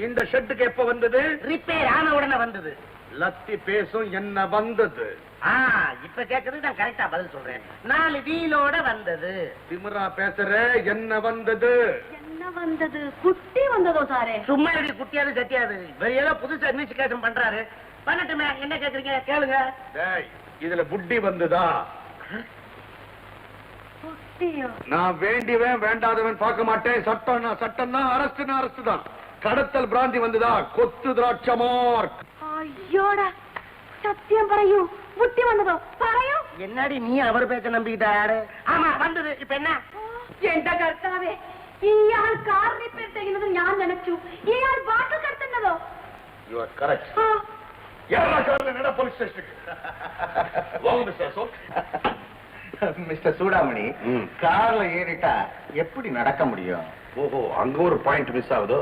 இந்த ஷெட்டுக்கு எப்ப வந்தது? ரிப்பேர் ஆன உடனே வந்தது. லத்தி பேசும் என்ன வந்தது? இப்ப கேக்குறது நான் கரெக்டா பதில் சொல்றேன். 4 வீலோட வந்தது. திமிரா பேசுற, என்ன வந்தது? என்ன வந்தது? குட்டி வந்ததோ சாரே? சும்மா எப்படி குட்டியாது சட்டியாது வெளியெல்லாம் புதுசா இன்வெஸ்டிகேஷன் பண்றாரு. பண்ணட்டுமே, என்ன கேக்குறீங்க கேளுங்க. டேய், இதுல புட்டி வந்துதா? குட்டியோ? நான் வேண்டியவன் வேண்டாதவன் பார்க்க மாட்டேன். சட்டம் சட்டம் தான், அரசுனா அரசு தான். கடத்தல் பிராந்தி வந்துதா? கொத்து திராட்சமார்க். ஐயோடா, சத்தியம் பறையൂ, புட்டி வந்ததோ പറയൂ. என்னடி நீ அவர் பேச்ச நம்பிக்கிட்டாரு? ஆமா வந்தது. இப்ப என்ன? എന്റെ കർത്താവേ, ഇയാൾ കാർ റിപ്പയർ ചെയ്യുന്നത് ഞാൻ നനച്ചു. ഇയാൾ ബാട്ടിൽ കടത്തുന്നതോ? You are correct. யாரா கார்ல நட போலீஸ் ஸ்டேஷனுக்கு. வாங்க மிஸ்டர் அசோக். மிஸ்டர் சூடாமணி, கார்ல ஏறிட்டா எப்படி நடக்க முடியும்? ஓஹோ, அங்க ஒரு பாயிண்ட் மிஸ் ஆகுதோ?